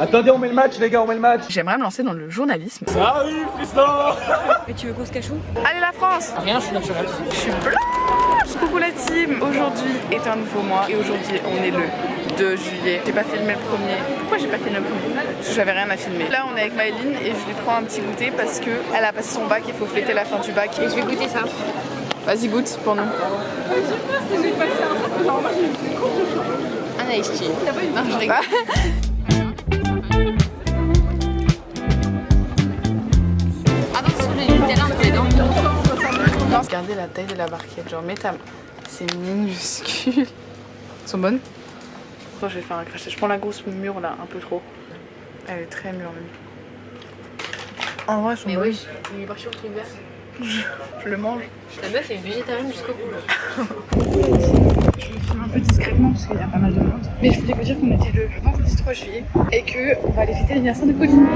Attendez, on met le match les gars, on met le match. J'aimerais me lancer dans le journalisme. Ça arrive Tristan. Mais tu veux qu'on se cache où? Allez la France! Rien, je suis naturel. Je suis blanche! Coucou la team! Aujourd'hui est un nouveau mois et aujourd'hui on est le 2 juillet. J'ai pas filmé le premier. Pourquoi j'ai pas filmé le premier? Parce que j'avais rien à filmer. Là on est avec Maëline et je lui prends un petit goûter parce que elle a passé son bac, il faut fêter la fin du bac. Et je vais goûter ça. Vas-y goûte pour nous. Un iced tea. Non, je rigole. Attention, j'ai une telle entre les dents. Regardez la taille de la barquette, genre c'est minuscule. Elles sont bonnes? Je vais faire un crachat. Je prends la grosse mûre là, un peu trop. Elle est très mûre même. En vrai, elles sont bonnes. Oui, une portion qui vert. Je le mange. La meuf est végétarienne jusqu'au bout. Je le filme un peu discrètement parce qu'il y a pas mal de monde. Mais je voulais vous dire qu'on était le vendredi 3 juillet et qu'on va aller fêter l'anniversaire de Pauline.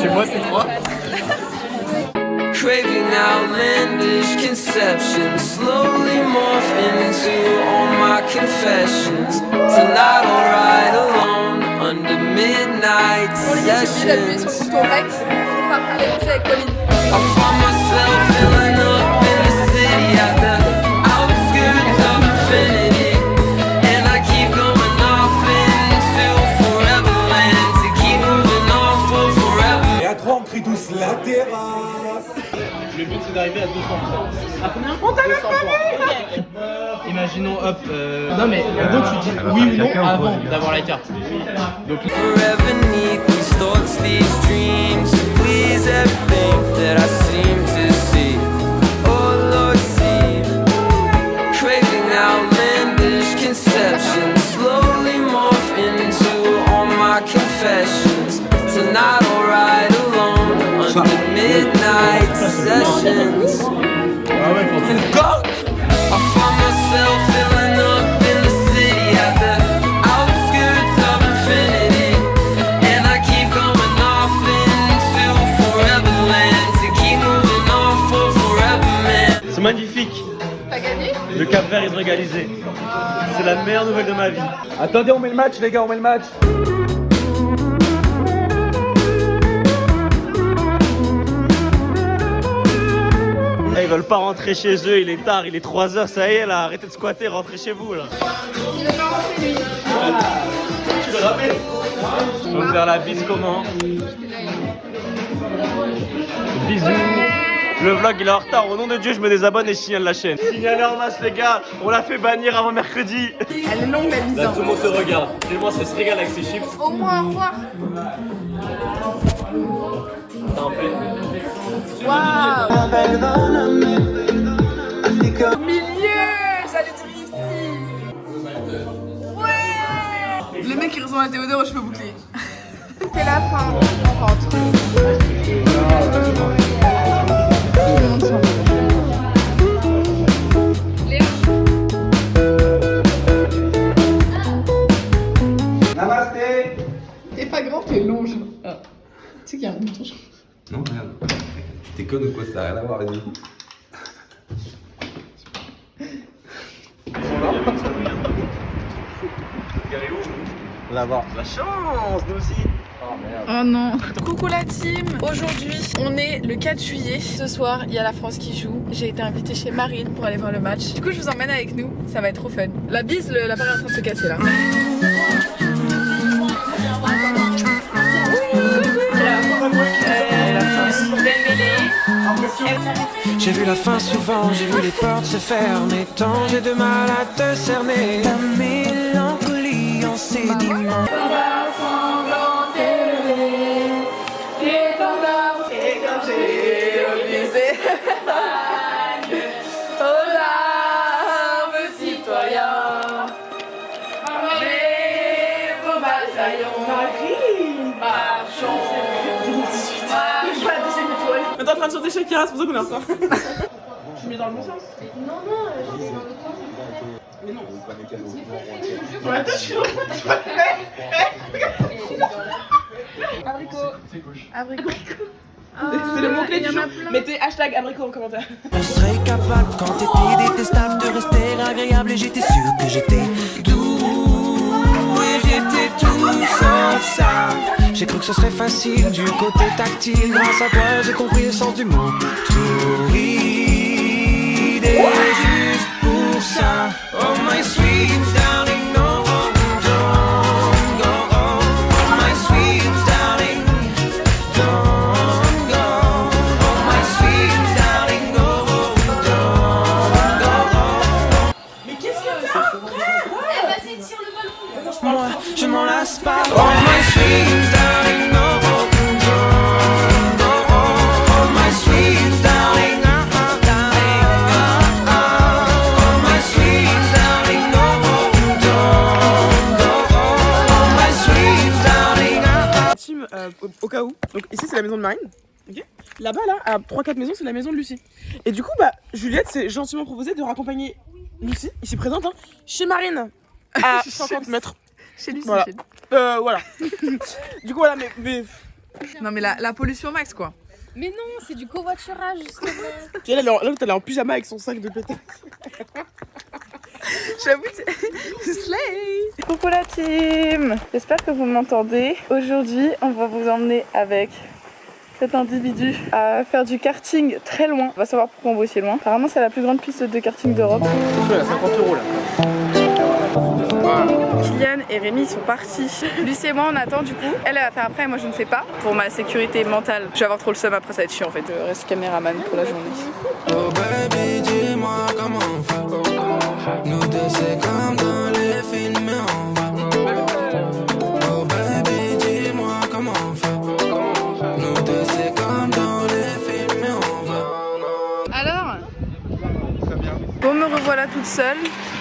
Chez moi, c'est 3. Craving outlandish conceptions, slowly morph into all my confessions. Tonight I'll ride alone under midnight sessions. I find myself filling up in the city at the outskirts of infinity, and I keep going off into foreverland to keep moving on for forever. Et à 3 on crie tous la terrasse. Le but c'est d'arriver à 200 points. À combien? On t'a même pas vu! Imaginons, hop. Non, mais en gros, tu dis oui ou non avant d'avoir la carte. Donc, Forever need these thoughts, these dreams to please everything that I seem to see. Oh Lord, see, craving outlandish conceptions, slowly morph into all my confessions. Tonight I'll ride alone under midnight sessions. Let's go! I find myself filling up in the city at the outskirts of infinity, and I keep going off into foreverland to keep moving on for forever, man. c'est magnifique. T'as gagné? Le Cap Vert est régalisé. C'est la meilleure nouvelle de ma vie. Attendez, on met le match les gars, on met le match. Là, ils veulent pas rentrer chez eux, il est tard, il est 3h, ça y est là, arrêtez de squatter, rentrez chez vous là. Il est pas rentré lui. Tu le rappelles? On va faire la bise comment? Bisous. Le vlog il est en retard, au nom de Dieu je me désabonne et je signale la chaîne. Signalez en masse les gars, on l'a fait bannir avant mercredi. Elle est longue la mise. Là tout le monde te regarde, tellement ça se régale avec ses chips. Au moins, au revoir. T'en fais. Waouh! Au milieu! J'allais dire ici! Ouais! Le mec il ressemble à Théodore aux cheveux bouclés. C'est la fin, on rentre. Tout le monde s'en va. Namasté. T'es pas grand, t'es long. Tu sais qu'il y a un bouton. Non, regarde. T'es conne ou quoi? Ça n'a rien à voir, vas-y. Là-bas. La chance, nous aussi. Oh non. Coucou la team. Aujourd'hui, on est le 4 juillet. Ce soir, il y a la France qui joue. J'ai été invitée chez Marine pour aller voir le match. Du coup, je vous emmène avec nous. Ça va être trop fun. La bise, l'appareil est en train de se casser là. J'ai vu la fin souvent, j'ai vu les portes se fermer. Tant j'ai de mal à te cerner. Ta mélancolie en sédiment. Marchons. en train de chanter Shakira, c'est pour ça qu'on est en retard. Je mets dans le bon sens. Non, je suis dans l'autre sens. Mais non. Ouais, attends, je suis Abricot. C'est le mot-clé du jour. Mettez hashtag abricot en commentaire. Je serais capable quand t'étais détestable de rester agréable et j'étais sûr que j'étais doux et j'étais tout sauf ça. J'ai cru que ce serait facile du côté tactile. Grâce à toi j'ai compris le sens du mot torride et juste pour ça. Oh my sweet darling, no, don't go. Oh my sweet darling, don't go. Oh my sweet darling, no, don't go. Mais qu'est-ce que t'as? Vas-y, tire le ballon. Moi, je m'en lasse pas. Oh my sweet darling, no, don't go. Oh my sweet darling, darling. Oh my sweet darling, no, don't go. Oh my sweet darling. Team, au cas où. Donc ici c'est la maison de Marine. Ok. Là-bas, là, à 3-4 maisons, c'est la maison de Lucie. Et du coup, bah, Juliette s'est gentiment proposée de raccompagner Lucie, ici présente, hein, chez Marine, à 50 mètres. Chez Lucie. Voilà. Voilà. Du coup, voilà, mais Non mais la pollution max quoi. Mais non, c'est du covoiturage justement. tu vois, là, elle est en pyjama avec son sac de pétard. J'avoue, c'est slay. Coucou la team. J'espère que vous m'entendez. Aujourd'hui, on va vous emmener avec cet individu à faire du karting très loin. On va savoir pourquoi on va aussi loin. Apparemment, c'est la plus grande piste de karting d'Europe. Elle a 50 € là. Kylian et Rémi sont partis. Lucie et moi on attend du coup. Elle va faire après, moi je ne sais pas. Pour ma sécurité mentale, je vais avoir trop le seum après, ça va être chiant en fait. Je reste caméraman pour la journée. Oh baby, dis-moi comment on fait. Nous deux c'est comme dans les films mais on va. Oh baby, dis-moi comment on fait. Nous deux c'est comme dans les films mais on va. Alors bon, me revoilà toute seule.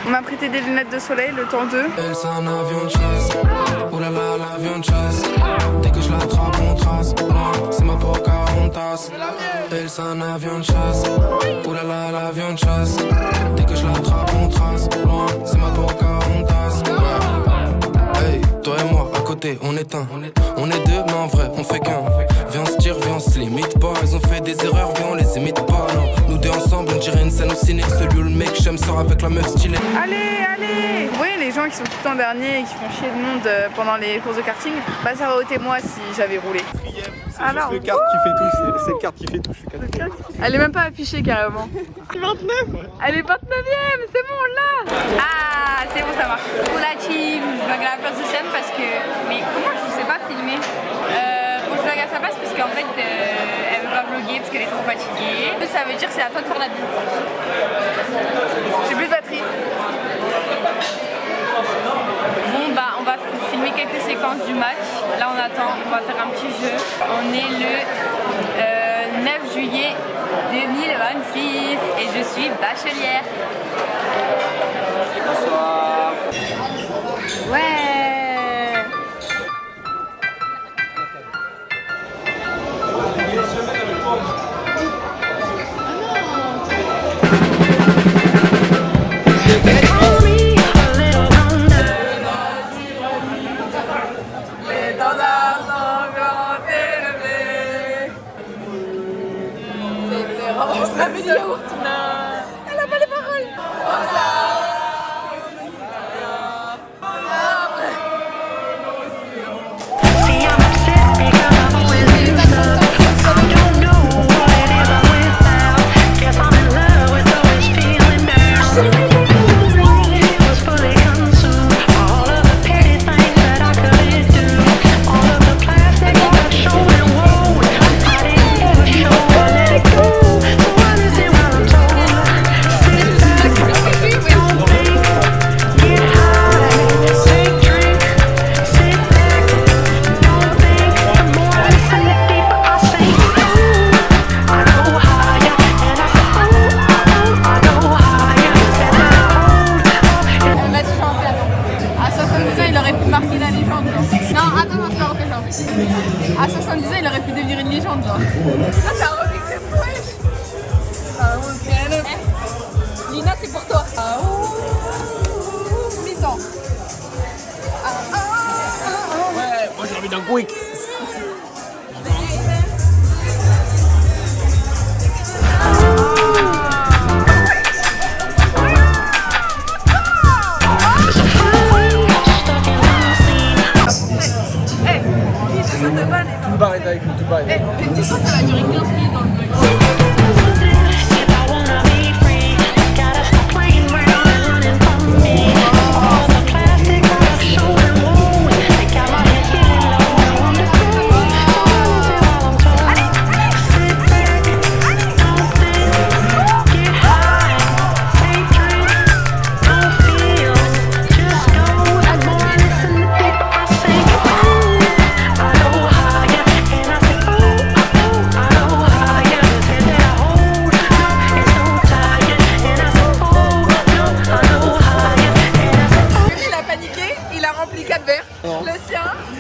On m'a prêté des lunettes de soleil, le temps d'eux. Elle c'est un avion de chasse. Oh là là, l'avion de chasse. Dès que je l'attrape on trace. C'est ma Pocahontas. Elle c'est un avion de chasse. Oh là là, l'avion de chasse. Dès que je l'attrape on trace. C'est ma Pocahontas. Hey, toi et moi à côté on est un. On est deux mais en vrai on fait qu'un. Viens on se tire, viens on se limite pas. Ils ont fait des erreurs, viens on les imite pas. Non, nous deux ensemble on dirait une scène au ciné. Celui où le mec j'aime sort avec la meuf stylée. Allez, allez. Vous voyez les gens qui sont tout le temps derniers et qui font chier le monde pendant les courses de karting. Bah ça aurait été moi si j'avais roulé. Alors, le kart qui fait tout, c'est le kart qui fait tout. elle est même pas affichée carrément. 29. Elle est 29ème, c'est bon là. Ah, c'est bon, ça marche. Pour la team, je vais à la place de scène parce que. Mais comment je sais pas filmer Bon, je vais à sa place parce qu'en fait, elle veut pas vlogger parce qu'elle est trop fatiguée. Ça veut dire que c'est à toi de faire la pub. J'ai plus de batterie. Bon, bah, on va filmer quelques séquences du match. Là, on attend, on va faire un petit jeu. On est le 9 juillet 2026 et je suis bachelière. Bonsoir. Ouais. Elle a pas les paroles. À 70 ans, il aurait pu devenir une légende, genre. Ah, ça a Lina, c'est pour toi. Mi-temps. Ouais, moi j'ai envie d'un quick. Tout barré avec tout barré. Mais tu sais quoi, ça va durer 15 minutes dans le vlog.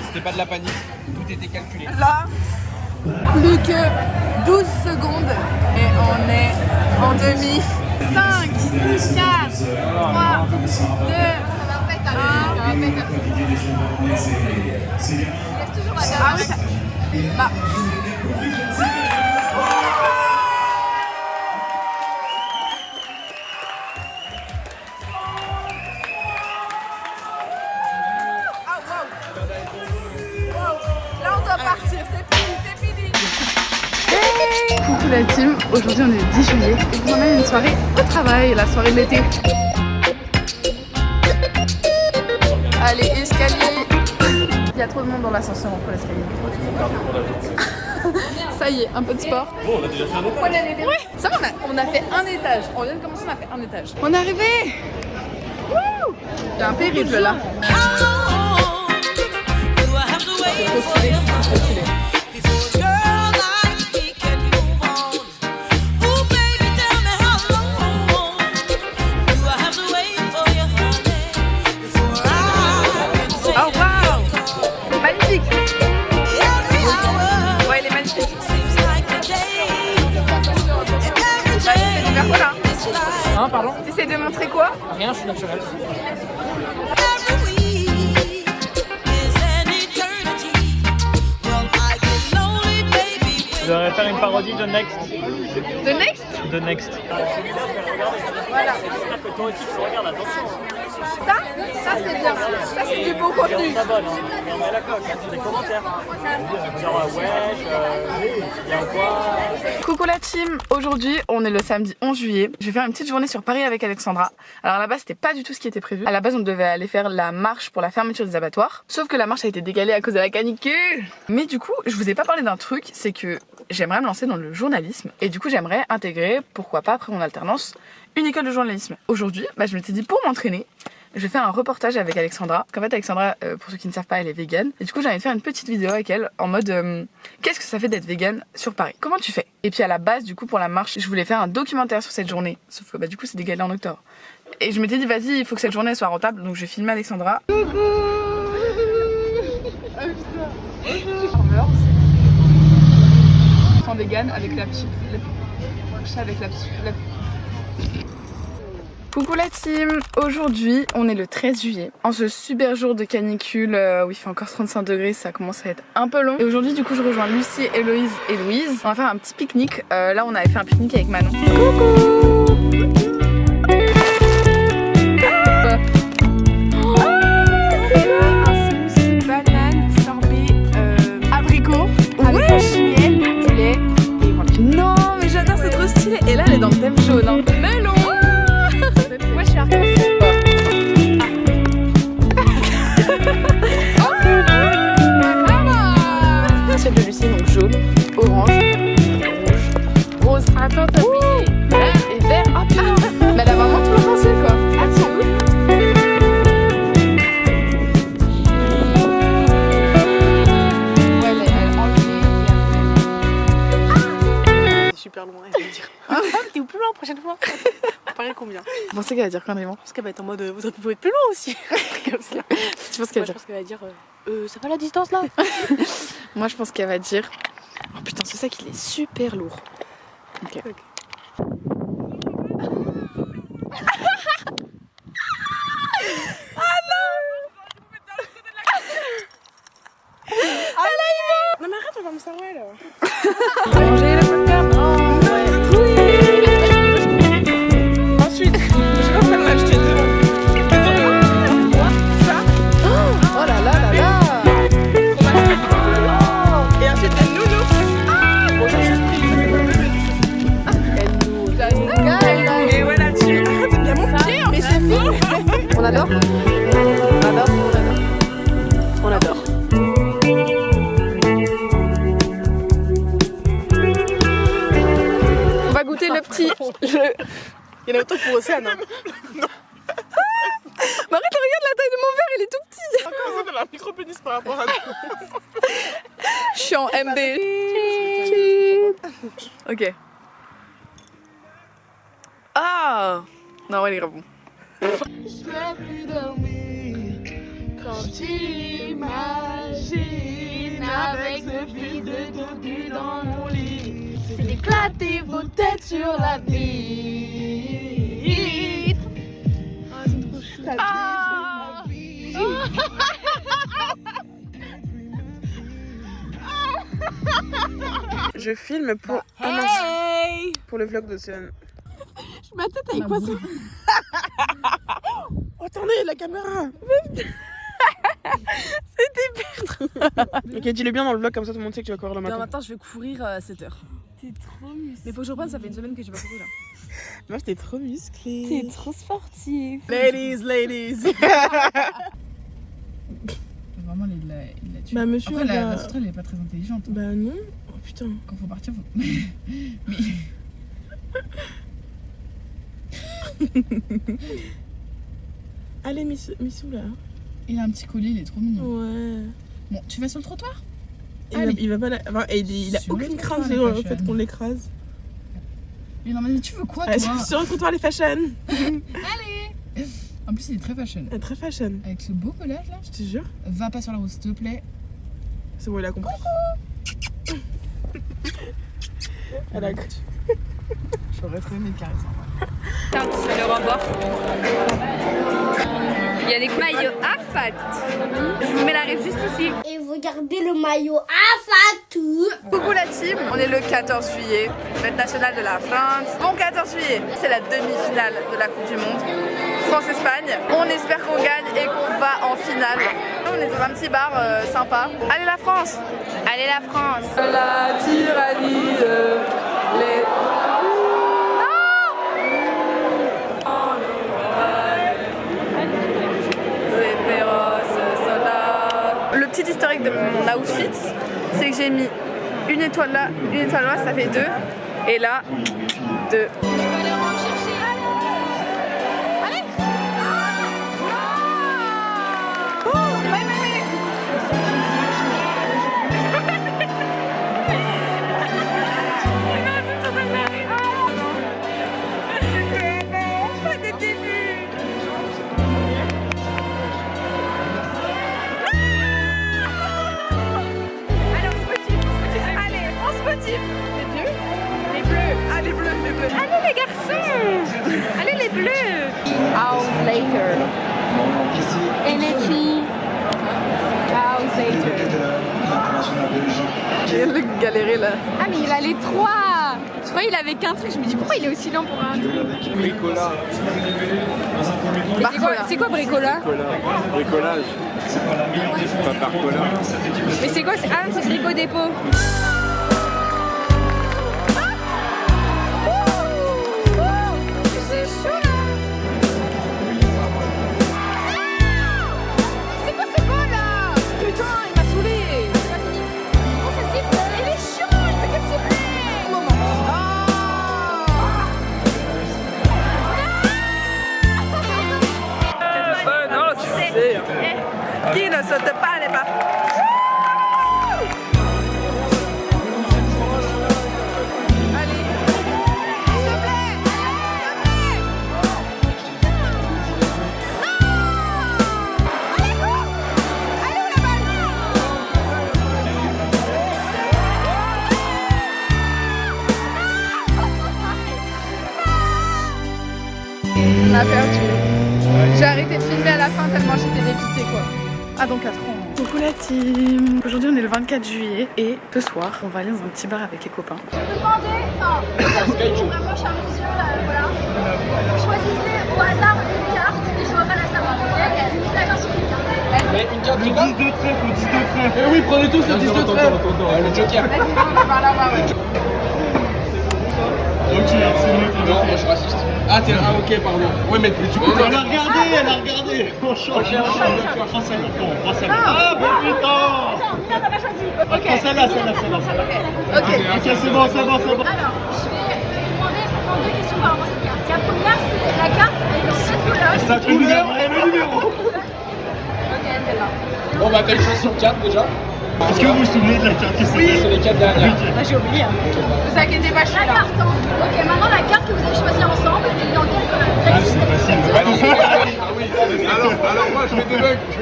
C'était pas de la panique, tout était calculé. Là, plus que 12 secondes et on est en demi. 5, 4, 3, 2, 1. Ah oui, ça... Bah. Coucou la team, aujourd'hui on est le 10 juillet et je vous emmène une soirée au travail, la soirée de l'été. Allez, escalier. Il y a trop de monde dans l'ascenseur entre l'escalier. Ça y est, un peu de sport. Bon, on a déjà fait un étage. Ouais, ça va, on a fait un étage. On vient de commencer, on a fait un étage. On est arrivé. Wouh! Il y a un périple là. Trop stylé, trop stylé. Oh wow! Magnifique! Ouais, il est magnifique. Tu faire quoi là? Hein, pardon? Tu essaies de montrer quoi? Rien, je suis naturel. Je devrais faire une parodie de Next. De Next? De Next. Voilà. J'espère que toi aussi tu regardes, attention. Ça c'est bien. Ça c'est du beau contenu. Ça va, mais on met la cloche, des commentaires. Genre wesh, il y a quoi? Coucou la team, aujourd'hui on est le samedi 11 juillet. Je vais faire une petite journée sur Paris avec Alexandra. Alors à la base c'était pas du tout ce qui était prévu. À la base on devait aller faire la marche pour la fermeture des abattoirs. Sauf que la marche a été décalée à cause de la canicule. Mais du coup je vous ai pas parlé d'un truc, c'est que j'aimerais me lancer dans le journalisme. Et du coup j'aimerais intégrer, pourquoi pas après mon alternance, une école de journalisme. Aujourd'hui je m'étais dit pour m'entraîner, je vais faire un reportage avec Alexandra. En fait Alexandra, pour ceux qui ne savent pas, elle est végane. Et du coup j'ai envie de faire une petite vidéo avec elle en mode qu'est-ce que ça fait d'être végane sur Paris? Comment tu fais? Et puis à la base du coup pour la marche, je voulais faire un documentaire sur cette journée. Sauf que du coup c'est décalé en octobre. Et je m'étais dit vas-y, il faut que cette journée soit rentable. Donc je vais filmer Alexandra. Coucou. Sans végane avec la petite... avec la petite... Coucou la team, aujourd'hui on est le 13 juillet, en ce super jour de canicule où il fait encore 35 degrés, ça commence à être un peu long. Et aujourd'hui du coup je rejoins Lucie, Héloïse et Louise. On va faire un petit pique-nique, là on avait fait un pique-nique avec Manon. Coucou. Un smoothie banane, sorbet, abricot, avec miel, du lait et voilà. Non mais j'adore, c'est trop stylé. Et là elle est dans le thème jaune, hein. Melon. Moi je suis arc-en-ciel. Celle de Lucie, donc jaune, orange, rouge, rose. Attends, t'as oublié vert et vert. Ah putain. Mais elle a vraiment tout l'arc-en-ciel quoi. Ah sans doute. Ouais, elle a enlevé. C'est super loin, elle va dire. T'es où plus loin la prochaine fois? Pareil combien? Vous pensez qu'elle va dire quoi vraiment? Je pense qu'elle va être en mode vous pouvez être plus loin aussi. Comme ça. Tu penses qu'elle va dire? Je pense qu'elle va dire ça va la distance là? Moi je pense qu'elle va dire oh putain ce sac il est super lourd. Ok. Manger la popcorn. Ensuite, je sais pas pourquoi on a acheté deux. Ça. Oh là là là là. Et ensuite, les nounous. Bon, j'ai juste pris et voilà, tu arrête de bien mon pied. Mais c'est fini. On adore. On adore. On adore. On va goûter le petit. Il y en a autant pour Océane. Hein. Marie, regarde la taille de mon verre, il est tout petit. Encore ça, elle a un micro-pénis par rapport à nous. Je suis en MB. Ok. Ah non, ouais, il est grave bon. Je peux plus dormir quand tu imagines avec ce fils de dodu dans mon lit. C'est d'éclater vos têtes sur la vitre. Ah. Je filme pour pour le vlog d'Océane. Ma tête avec quoi ça? Oh, attendez, la caméra. Ok, dis-le bien dans le vlog, comme ça tout le monde sait que tu vas courir le matin. Maintenant, je vais courir à 7h. T'es trop musclé. Mais faut que je reprenne, ça fait une semaine que j'ai pas couru là. Moi, t'es trop musclé. T'es trop sportif. Ladies. Vraiment, il l'a tué. Bah, monsieur, après, la- la sauterelle, elle est pas très intelligente. Bah non. Oh putain. Quand faut partir, faut. Mais. Allez, Missou là. Il a un petit collier, il est trop mignon. Ouais. Bon, tu vas sur le trottoir? Il va pas la... enfin, il a Sur le aucune trottoir, crainte les sur le fashion. fait qu'on l'écrase. Mais non, mais tu veux quoi, Ah, toi? sur le trottoir, les fashion. En plus, il est très fashion. Elle est très fashion. Avec ce beau collage là, Je te jure. va pas sur la route, s'il te plaît. C'est bon, il a compris. Elle a... J'aurais trop aimé le caresser. Tiens, tu vas le revoir. Il y a des maillots à fat. Je vous mets la rive juste ici. Et vous gardez le maillot à Fatou. Coucou la team, on est le 14 juillet, fête nationale de la France. Bon 14 juillet, c'est la demi-finale de la Coupe du Monde. France-Espagne, on espère qu'on gagne et qu'on va en finale. On est dans un petit bar sympa. Allez la France! Allez la France. La tyrannie de C'est féroce soldat. Le petit historique de mon outfit, c'est que j'ai mis une étoile là, ça fait 2. Et là, 2. Allez les garçons. Allez les bleus. Hours later. Energy. Hours later. Regarde le galérer là. Ah mais il a les 3. Je croyais qu'il avait qu'un truc. Je me dis pourquoi il est aussi lent pour un truc. Bricola. C'est quoi bricola? Bricolage. Pas par cola. Mais c'est quoi? Ah c'est Brico Dépôt. C'est chaud là. C'est quoi ce bol là? Putain il m'a saoulé. Oh ça siffle. Il est chiant, il fait que de siffler. Moment. Non, c'est... Qui ne saute pas les pas. Allez, s'il te plaît, Allez, cours. Allez, où la balle? On a perdu. J'ai arrêté de filmer à la fin tellement j'étais dépitée quoi. Ah donc 4 ans. Coucou la team. Aujourd'hui on est le 24 juillet et ce soir on va aller dans un petit bar avec les copains. Je peux demander, enfin, vraiment charmitieux, voilà. Choisissez au hasard une carte et je dois pas la savoir. D'accord sur une carte. Le 10 de trèfle, le 10 de trèfle. Eh oui, prenez tous le 10 de trèfle. Le joker. Vas-y, on va par là-bas. Ok, c'est mieux. Non, moi je suis raciste. Ah, t'es là. Ah, ok, pardon. Ouais, mais du coup, elle a regardé. On change. Prends celle-là. Ah, bon putain. Attends, Mila n'a pas choisi. Ok. Prends celle-là. Ok. Ok, c'est bon. Alors, je vais demander simplement deux questions par rapport à cette carte. La première, c'est la carte, elle est dans 7 couleurs. sa couleur et le numéro. Ok, celle-là. Bon, bah, t'as une chance sur 4 déjà. Est-ce que vous vous souvenez de la carte qui c'était? C'est les 4 dernières. J'ai oublié. Vous inquiétez pas, je suis La là. carte, hein. Ok, maintenant la carte que vous allez choisir ensemble, elle est dans quelle couleur? Ah, c'est facile. Alors moi je vais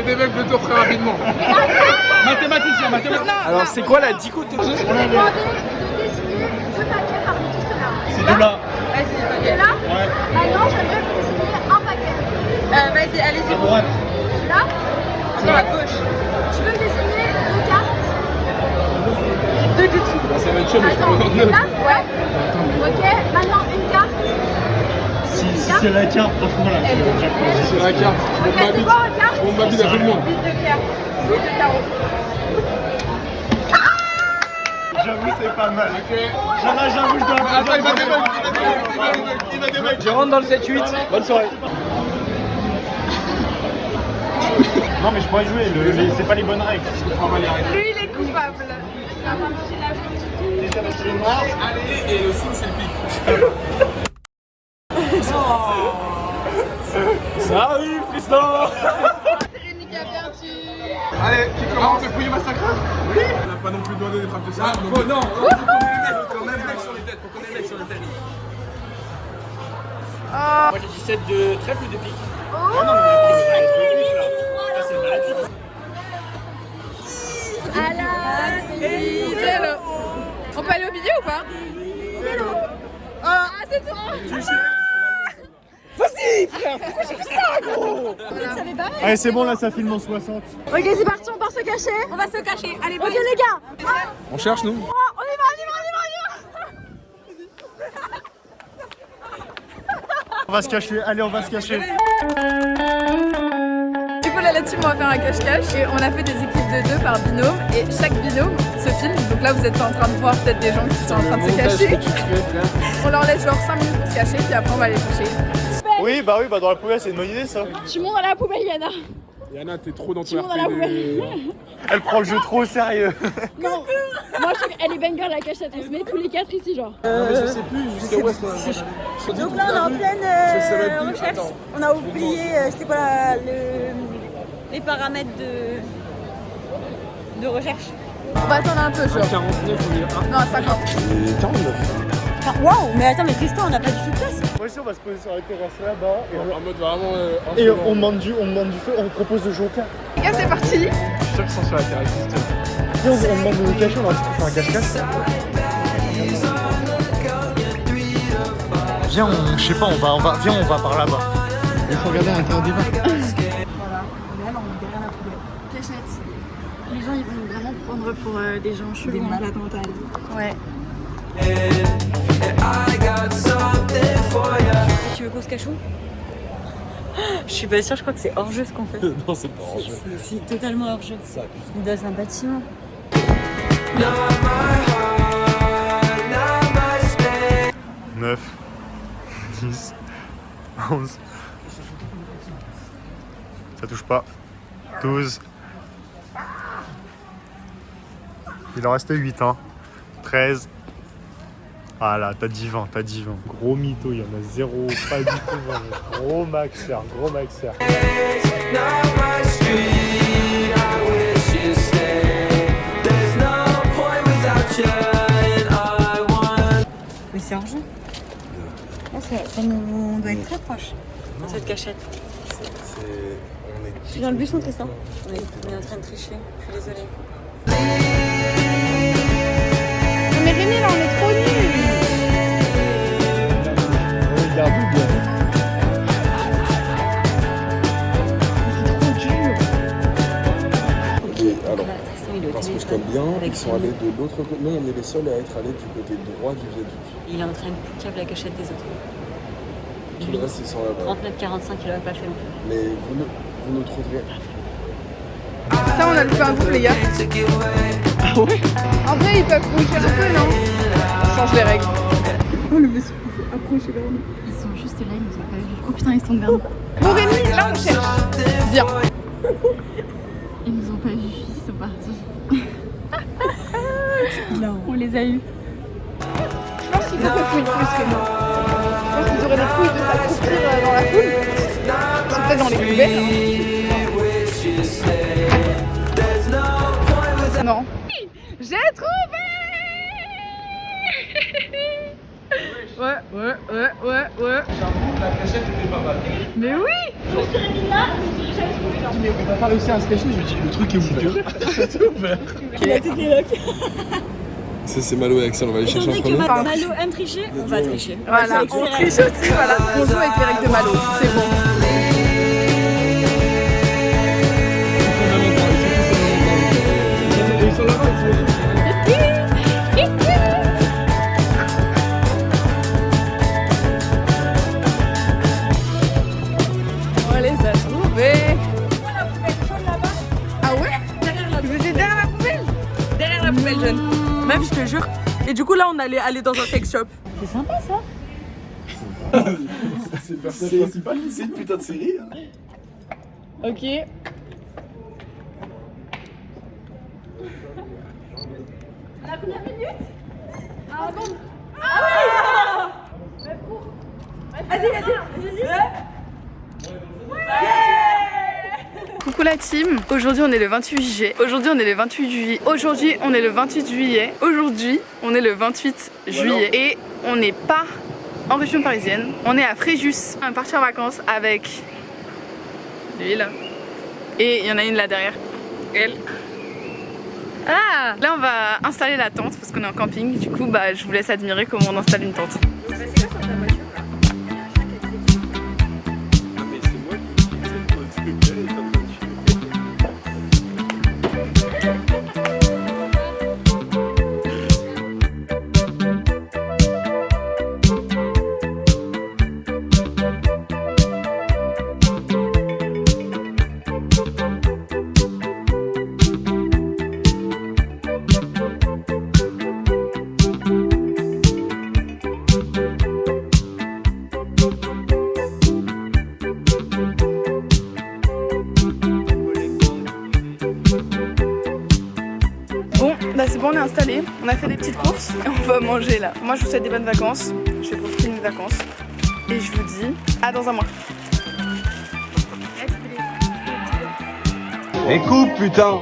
débug le tour très rapidement. Mathématicien. Alors, c'est quoi la dico de Je vais demander de dessiner deux paquets parmi tous ceux-là. C'est de là. De là? Ouais. Maintenant, j'aimerais que vous dessiniez un paquet. Vas-y, allez-y. À droite. Celui-là? Sur la gauche. Tu veux me dessiner deux cartes? Deux du tout. Ça va être chaud mais je Attends, peux c'est là? Ouais. Ok, maintenant une carte. Si c'est la carte, franchement, là, c'est la carte. Ok, c'est quoi votre carte? On m'habille à tout le monde. 8 de pierre. 8 de carreau. J'avoue, c'est pas mal. J'avoue, je dois. Attends, il va débug. Je rentre dans le 7-8. Bonne soirée. Non, mais je pourrais jouer. C'est pas les bonnes règles. Lui, il est coupable. Allez, et le signe c'est le pic. Ça arrive, Tristan. Rémi qui a perdu. Allez, qui commence? On fait fouiller massacreur? Oui. On n'a pas non plus demandé des frappes de ça. Non, faut qu'on ait les mecs sur les têtes. Moi j'ai dit 7 de trèfle ou de pique. Ah non, mais de pique là. Ah, c'est relatif. On peut aller au milieu ou pas? Ah, c'est toi! Vas-y, frère, pourquoi j'ai fait ça, gros? Vous savez pas? Allez, c'est bon, là, ça filme en 60. Ok, c'est parti, on part se cacher. On va se cacher. Allez, ok, les gars. On cherche nous? On y va. On va se cacher, allez, on va se cacher. Du coup, là, la team, on va faire un cache-cache et on a fait des équipes de 2 par binôme et chaque binôme se filme. Donc là, vous êtes en train de voir peut-être des gens qui sont en train de se cacher. On leur laisse genre 5 minutes pour se cacher puis après, on va les chercher. Oui, bah dans la poubelle, c'est une bonne idée, ça. Tu montes dans la poubelle, Yana. Yana, t'es trop dans Tu ton montes dans la poubelle. Elle prend le jeu trop au sérieux. Non. Moi, je trouve qu'elle est banger la cachette. On se met tous les 4 ici, genre. Je sais plus, jusqu'à où est-ce qu'on Donc là, on est en pleine recherche. On a oublié, c'était quoi les paramètres de recherche. On va attendre un peu, genre. 49, on y va. Non, à 50. Et 49. Waouh, mais attends, mais Tristan, on n'a pas du tout de place. Moi aussi, on va se poser sur la terrasse là-bas. En mode vraiment. Et on demande du feu, on propose le joker. Les gars, c'est parti. Je suis sûr qu'ils sont sur la terrasse. Viens, on demande de nous cacher, on va faire un cache-cache. Viens, je sais pas, viens, on va par là-bas. Il faut regarder à l'intérieur du bar. Voilà, on est là, on est derrière la poubelle. Cachette. Les gens, ils vont vraiment prendre pour des gens chelous. Des malades mentales. Ouais. Tu veux qu'on se cache où? Je suis pas sûre, je crois que c'est hors jeu ce qu'on fait. Non, c'est pas hors-jeu. C'est totalement hors jeu. Dans un bâtiment. 9, 10, 11. Ça touche pas. 12. Il en restait 8, hein. 13. Ah là, t'as dit 20, t'as dit 20. Gros mytho, il y en a 0, pas du tout 20. Gros maxer, gros maxer. Mais c'est hors jeu. Là, ça nous doit être très proche, cette cachette. Je suis dans le buisson, Tristan. On est en train de tricher, je suis désolée. Mais Rémi, là, on est trop nuls. Regarde bien. C'est trop dur. Ok, avec Ils sont allés de l'autre côté. Nous, on est les seuls à être allés du côté droit du viaduc. Il est en train de piquer la cachette des autres. Tout le reste, ils sont là-bas. 39-45, il l'aurait pas fait non plus. Mais vous nous trouverez. Putain, on a loupé un coup, les gars. Ah ouais? En vrai, ils peuvent bouger un peu, non? On change les règles. Oh, le monsieur, il s'est approché vers nous. Ils sont juste là, ils nous ont pas vu. Oh putain, ils sont derrière nous. Bon, Rémi, là, on cherche. Viens. Ils nous ont pas vus, ils sont partis. Non. On les a eus. Je pense qu'ils ont fouillé plus que moi. Je pense qu'ils auraient des couilles de s'accroupir dans la foule. Ils sont peut-être dans les poubelles. Non. J'ai trouvé. Ouais. La cachette était pas mal. Mais oui. Mais on va pas réussir à se cacher. Je lui dis, le truc est ouvert. C'est ouvert. Il a été là. Ça, c'est Malo et Axel. On va aller chercher un premier. Malo aime tricher, on va tricher. Voilà, on triche aussi, voilà. On joue avec les règles de Malo, c'est bon. Ils sont là-bas, ils sont là-bas. On les a trouvés. Ah ouais? Vous étiez derrière la poubelle? Derrière la poubelle, jeune. Meuf, je te jure. Et du coup, là, on allait aller dans un sex shop. C'est sympa ça. C'est le personnage principal. C'est une putain de série. Hein. Ok. La première minute. Ah bon. Coucou la team, aujourd'hui on est le 28 juillet, aujourd'hui on est le 28 juillet, aujourd'hui on est le 28 juillet, aujourd'hui on est le 28 juillet et on n'est pas en région parisienne, on est à Fréjus, on est parti en vacances avec l'huile et il y en a une là derrière, elle. Ah, là on va installer la tente parce qu'on est en camping, du coup bah je vous laisse admirer comment on installe une tente. Bah c'est bon, on est installé, on a fait des petites courses et on va manger là. Moi je vous souhaite des bonnes vacances, je vais profiter de mes vacances et je vous dis à dans un mois. Et coupe, putain.